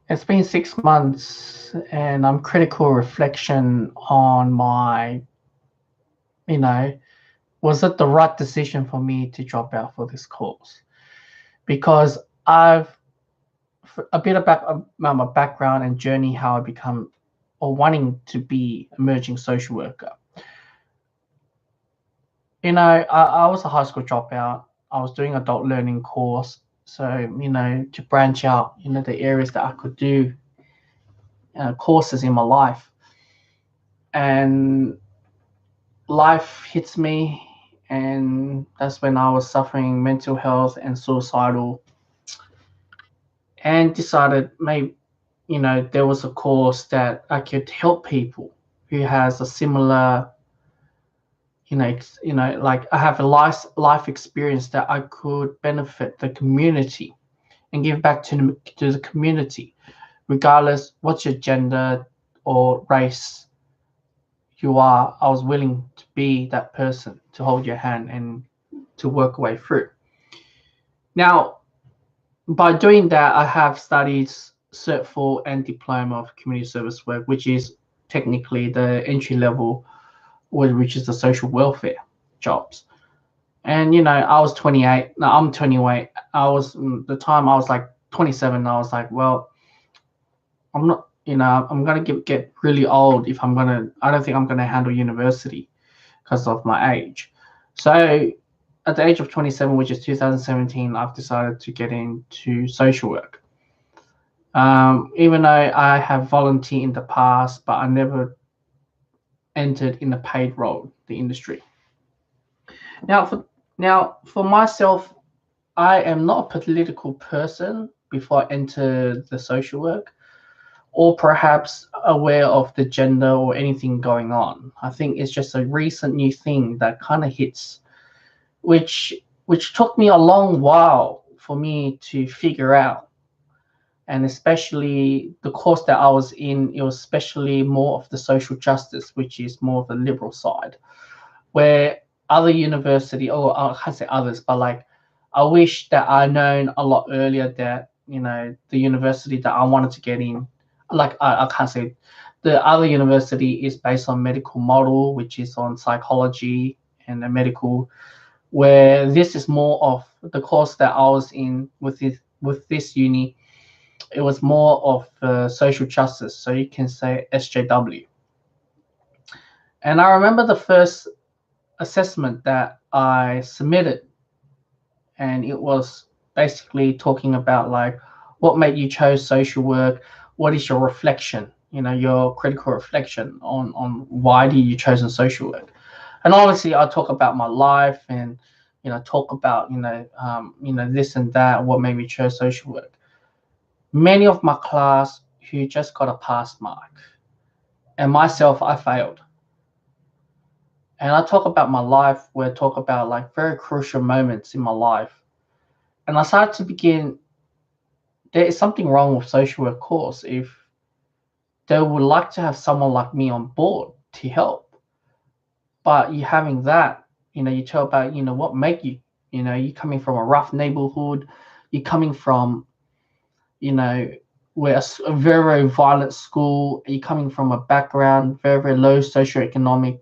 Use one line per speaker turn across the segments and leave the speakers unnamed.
It's been 6 months, and I'm critical reflection on my, you know, was it the right decision for me to drop out for this course? Because I've a bit about my background and journey, how I become or wanting to be emerging social worker. I was a high school dropout. I was doing adult learning course. So, to branch out, the areas that I could do courses in my life. And life hits me, and that's when I was suffering mental health and suicidal, and decided maybe there was a course that I could help people who has a similar like I have a life experience that I could benefit the community and give back to the community, regardless what's your gender or race you are. I was willing to be that person to hold your hand and to work away through. Now, by doing that, I have studied Cert 4 and Diploma of Community Service Work, which is technically the entry level, which is the social welfare jobs. And I was 28. No, I'm 28. The time I was like 27. I was like, well, I'm not. I'm gonna get really old if I'm gonna. I don't think I'm gonna handle university because of my age. So at the age of 27, which is 2017, I've decided to get into social work. Even though I have volunteered in the past, but I never entered in a paid role, the industry. Now for myself, I am not a political person before I enter the social work, or perhaps aware of the gender or anything going on. I think it's just a recent new thing that kind of hits, which took me a long while for me to figure out. And especially the course that I was in, it was especially more of the social justice, which is more of the liberal side, where other university, or I can't say others, but like I wish that I known a lot earlier that the university that I wanted to get in, like I can't say the other university is based on medical model, which is on psychology and the medical, where this is more of the course that I was in with this uni. It was more of social justice, so you can say SJW. And I remember the first assessment that I submitted, and it was basically talking about like what made you chose social work, what is your reflection, your critical reflection on why did you chosen social work. And obviously I talk about my life, and talk about this and that, what made me choose social work. Many of my class who just got a pass mark, and myself, I failed. And I talk about my life, where I talk about like very crucial moments in my life. And I started to begin, there is something wrong with social work course if they would like to have someone like me on board to help. But you having that, you tell about, what make you, you coming from a rough neighborhood, you're coming from, you know, where a very, very violent school, you're coming from a background, very, very low socioeconomic,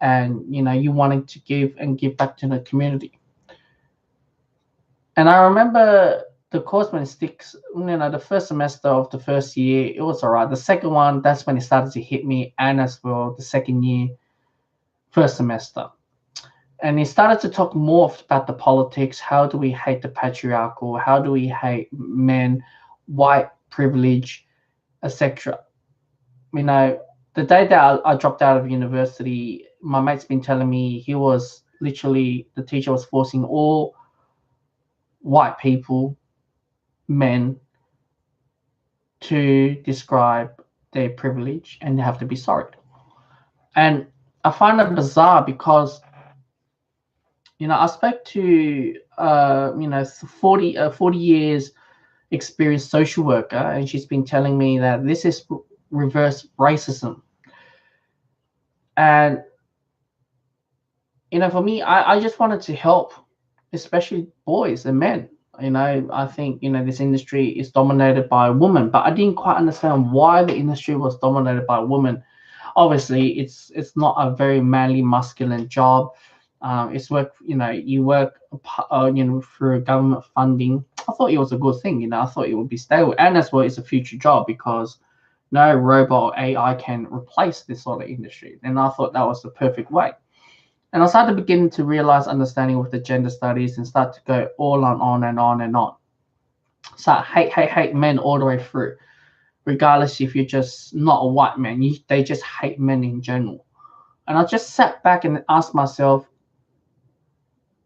and you wanting to give back to the community. And I remember the course when it sticks, the first semester of the first year, it was all right. The second one, that's when it started to hit me, and as well the second year, first semester. And he started to talk more about the politics. How do we hate the patriarchal? How do we hate men, white privilege, etc.? The day that I dropped out of university, my mate's been telling me he was literally, the teacher was forcing all white people, men, to describe their privilege and they have to be sorry. And I find it bizarre because, I spoke to, 40 years experienced social worker, and she's been telling me that this is reverse racism. And, for me, I just wanted to help, especially boys and men, I think this industry is dominated by women, but I didn't quite understand why the industry was dominated by women. Obviously, it's not a very manly, masculine job. It's work, you work, through government funding. I thought it was a good thing. I thought it would be stable, and as well, it's a future job because no robot or AI can replace this sort of industry. And I thought that was the perfect way. And I started beginning to realize understanding with the gender studies and start to go all on and on and on. So I hate men all the way through, regardless if you're just not a white man. They just hate men in general. And I just sat back and asked myself,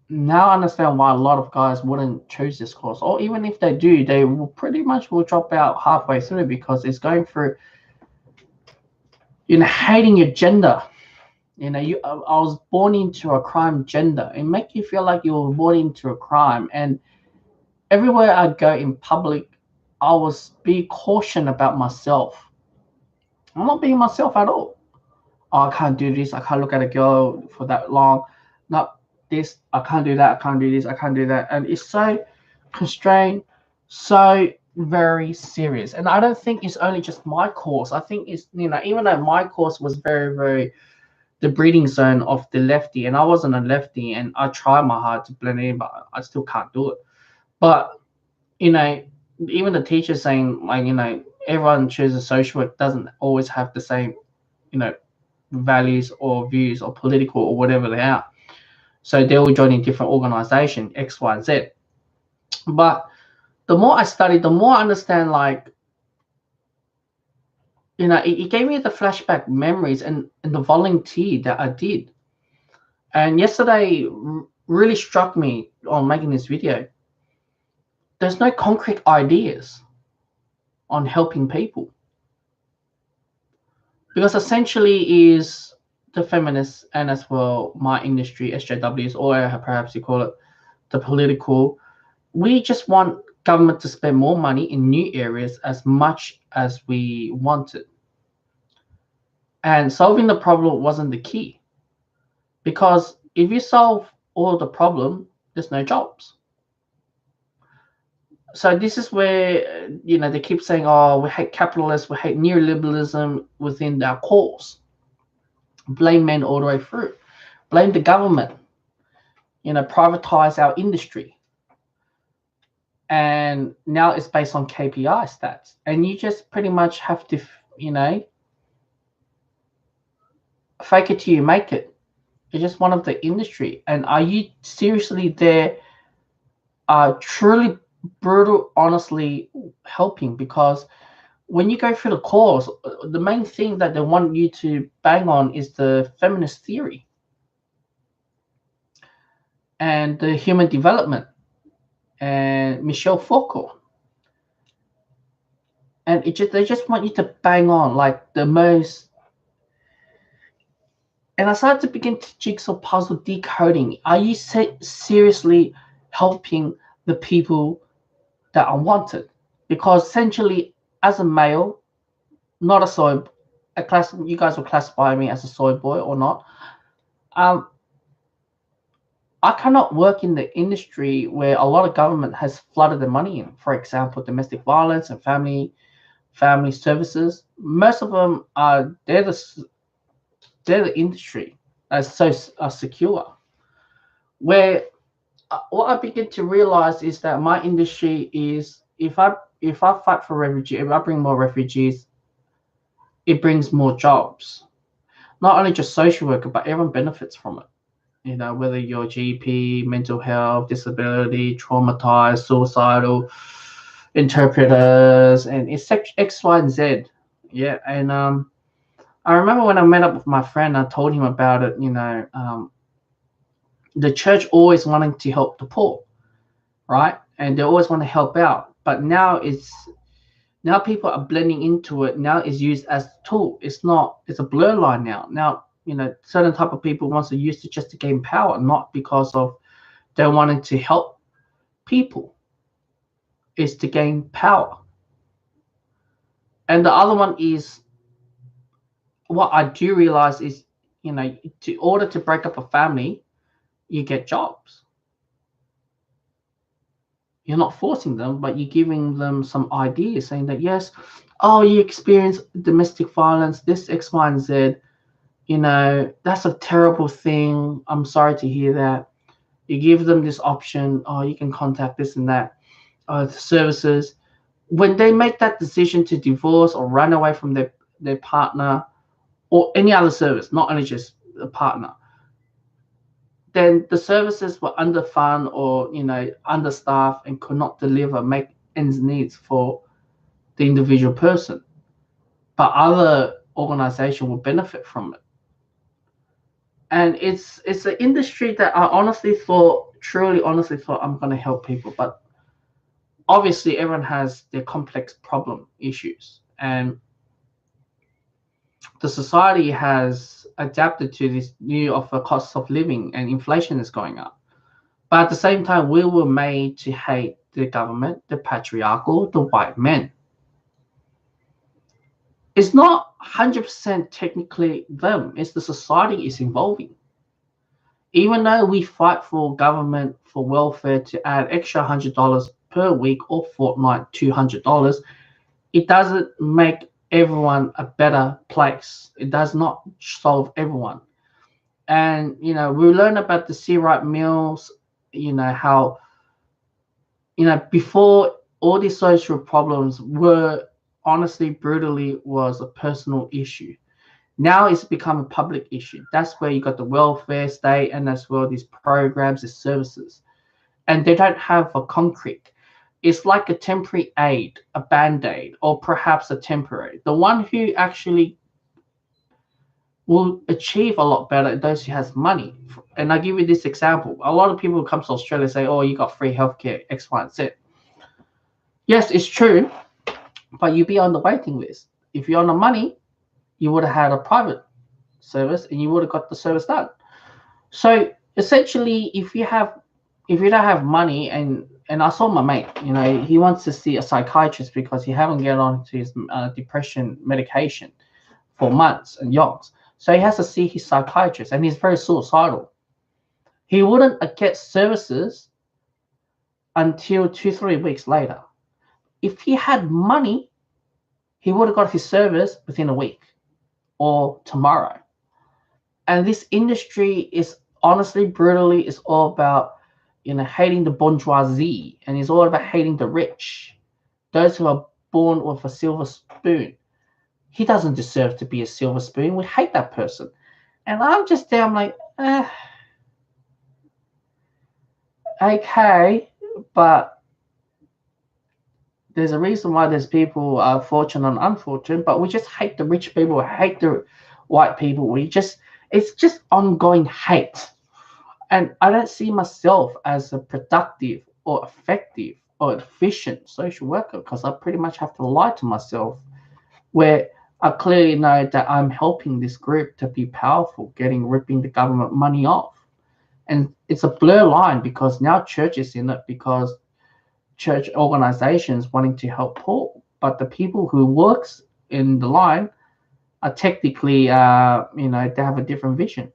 now I understand why a lot of guys wouldn't choose this course. Or even if they do, they will pretty much will drop out halfway through because it's going through, hating your gender. I was born into a crime gender. It make you feel like you were born into a crime. And everywhere I go in public, I was be caution about myself. I'm not being myself at all. Oh, I can't do this. I can't look at a girl for that long. Not this. I can't do that. I can't do this. I can't do that. And it's so constrained, so very serious. And I don't think it's only just my course. I think it's, even though my course was very, very the breeding zone of the lefty, and I wasn't a lefty, and I tried my hard to blend in, but I still can't do it. But you know, even the teachers saying like, everyone chooses social work doesn't always have the same, you know, values or views or political or whatever they are. So they will join in different organization X, Y, and Z. But the more I study, the more I understand. Like, it gave me the flashback memories and the volunteer that I did. And yesterday really struck me on making this video. There's no concrete ideas on helping people. Because essentially is the feminists and as well my industry, SJWs, or perhaps you call it the political, we just want government to spend more money in new areas as much as we wanted. And solving the problem wasn't the key. Because if you solve all the problem, there's no jobs. So this is where, they keep saying, oh, we hate capitalists, we hate neoliberalism within our course. Blame men all the way through. Blame the government. Privatize our industry. And now it's based on KPI stats. And you just pretty much have to, fake it till you make it. It's just one of the industry. And are you seriously there, truly brutal, honestly helping? Because when you go through the course, the main thing that they want you to bang on is the feminist theory and the human development and Michel Foucault. And they just want you to bang on like the most. And I started to begin to jigsaw puzzle decoding. Are you seriously helping the people that are wanted? Because essentially, as a male, not a soy, you guys will classify me as a soy boy or not. I cannot work in the industry where a lot of government has flooded the money in. For example, domestic violence and family services. Most of them are they're the industry as so secure. Where what I begin to realize is that my industry is if I fight for refugees, if I bring more refugees, it brings more jobs. Not only just social worker, but everyone benefits from it. Whether you're GP, mental health, disability, traumatized, suicidal, interpreters, and it's X, Y, and Z. Yeah, and I remember when I met up with my friend, I told him about it. The church always wanting to help the poor, right? And they always want to help out. But now people are blending into it. Now it's used as a tool. It's a blur line now. Now, certain type of people wants to use it just to gain power, not because of they're wanting to help people. It's to gain power. And the other one is what I do realize is, in order to break up a family, you get jobs. You're not forcing them, but you're giving them some ideas, saying that yes, oh, you experience domestic violence, this X, Y, and Z. That's a terrible thing. I'm sorry to hear that. You give them this option. Oh, you can contact this and that services. When they make that decision to divorce or run away from their partner or any other service, not only just a partner, then the services were underfunded or understaffed and could not make ends meet for the individual person. But other organization will benefit from it. And it's an industry that I truly honestly thought I'm going to help people. But obviously everyone has their complex problem issues, and the society has adapted to this new of a cost of living and inflation is going up. But at the same time, we were made to hate the government, the patriarchal, the white men. It's not 100% technically them, it's the society is evolving. Even though we fight for government, for welfare to add extra $100 per week or fortnight, $200, it doesn't make everyone a better place. It does not solve everyone. And we learn about the C-right meals, how before all these social problems were honestly brutally was a personal issue. Now it's become a public issue. That's where you got the welfare state and as well these programs, these services. And they don't have a concrete. It's like a temporary aid, a band-aid, or perhaps a temporary. The one who actually will achieve a lot better those who has money. And I'll give you this example. A lot of people who come to Australia say, oh, you got free healthcare, X, Y, and Z. Yes, it's true, but you be on the waiting list. If you're on the money, you would have had a private service and you would have got the service done. So essentially, if you don't have money, and I saw my mate, he wants to see a psychiatrist because he haven't get on to his depression medication for months and yonks. So he has to see his psychiatrist, and he's very suicidal. He wouldn't get services until 2-3 weeks later. If he had money, he would have got his service within a week or tomorrow. And this industry is honestly, brutally, is all about hating the bourgeoisie, and it's all about hating the rich, those who are born with a silver spoon. He doesn't deserve to be a silver spoon. We hate that person. And I'm just there, I'm like, okay, but there's a reason why there's people fortunate and unfortunate, but we just hate the rich people, we hate the white people. It's just ongoing hate. And I don't see myself as a productive or effective or efficient social worker because I pretty much have to lie to myself, where I clearly know that I'm helping this group to be powerful, ripping the government money off. And it's a blur line because now church is in it, because church organizations wanting to help poor, but the people who works in the line are technically, they have a different vision.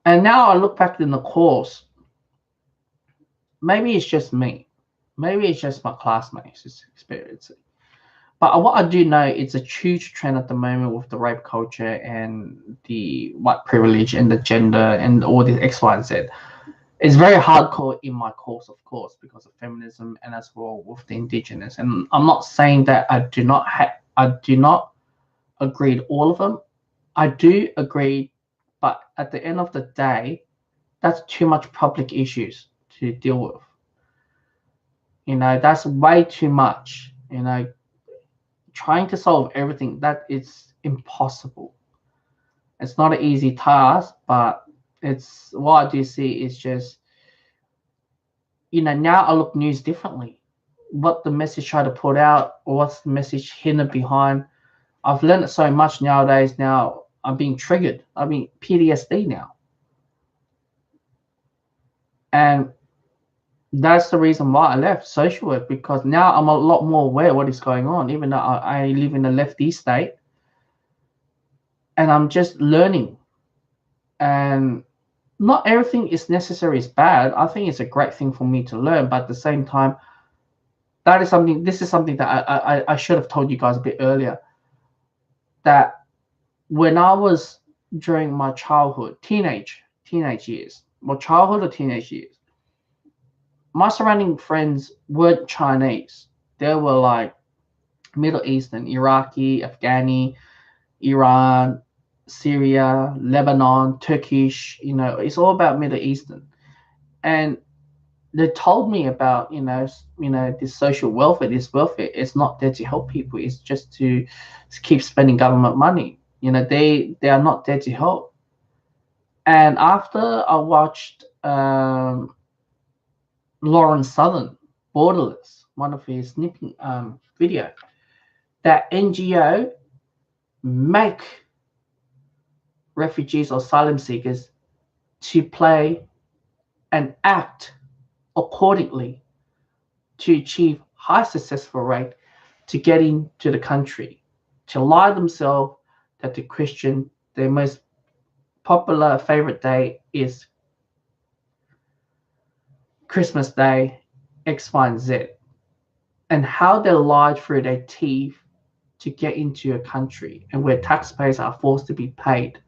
And now I look back in the course, maybe it's just me, maybe it's just my classmates experiencing. But what I do know, it's a huge trend at the moment with the rape culture and the white privilege and the gender and all this X, Y, and Z. It's very hardcore in my course, of course, because of feminism and as well with the indigenous. And I'm not saying that I do not agree with all of them. I do agree, but at the end of the day, that's too much public issues to deal with. That's way too much. Trying to solve everything, that is impossible. It's not an easy task, but it's what I do see is just, now I look news differently. What the message try to put out, or what's the message hidden behind. I've learned so much nowadays. Now I'm being triggered. I mean, PTSD now. And that's the reason why I left social work, because now I'm a lot more aware of what is going on, even though I live in a lefty state. And I'm just learning. And not everything is necessary is bad. I think it's a great thing for me to learn, but at the same time, this is something that I should have told you guys a bit earlier. That when I was during my childhood, teenage years, my childhood or teenage years, my surrounding friends weren't Chinese. They were like Middle Eastern, Iraqi, Afghani, Iran, Syria, Lebanon, Turkish. It's all about Middle Eastern. And they told me about this social welfare. This welfare is not there to help people. It's just to keep spending government money. They are not there to help. And after I watched Lawrence Southern Borderless, one of his snipping video, that NGO make refugees or asylum seekers to play and act accordingly to achieve high successful rate to get into the country, to lie themselves that the Christian, their most popular favorite day is Christmas Day, X, Y, and Z, and how they lied through their teeth to get into a country and where taxpayers are forced to be paid.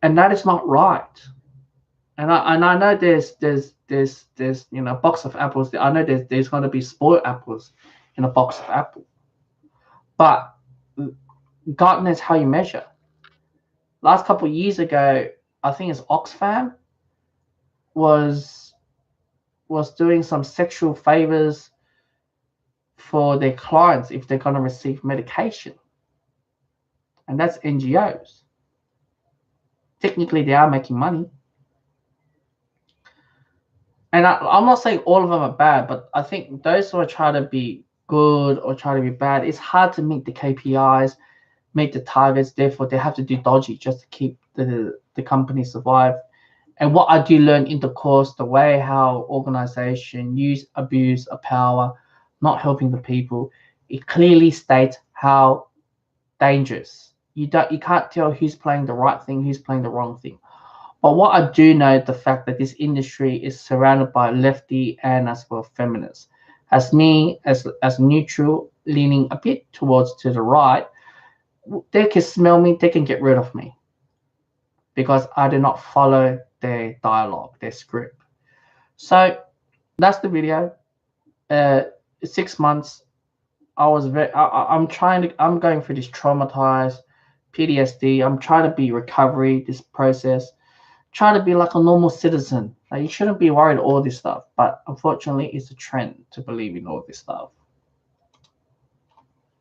And that is not right. And I know there's a box of apples. I know there's going to be spoiled apples in a box of apples, but God knows how you measure. Last couple of years ago, I think it's Oxfam was doing some sexual favors for their clients if they're going to receive medication, and that's NGOs. Technically, they are making money. And I'm not saying all of them are bad, but I think those who are trying to be good or trying to be bad, it's hard to meet the KPIs, meet the targets. Therefore, they have to do dodgy just to keep the company survive. And what I do learn in the course, the way how organization use abuse of power, not helping the people, it clearly states how dangerous. You can't tell who's playing the right thing, who's playing the wrong thing. But what I do know, the fact that this industry is surrounded by lefty and as well feminists. As me, as neutral, leaning a bit towards to the right, they can smell me, they can get rid of me. Because I do not follow their dialogue, their script. So that's the video. 6 months. I'm going through this traumatized PTSD. I'm trying to be recovery, this process. Try to be like a normal citizen. Like, you shouldn't be worried all this stuff, but unfortunately, it's a trend to believe in all this stuff.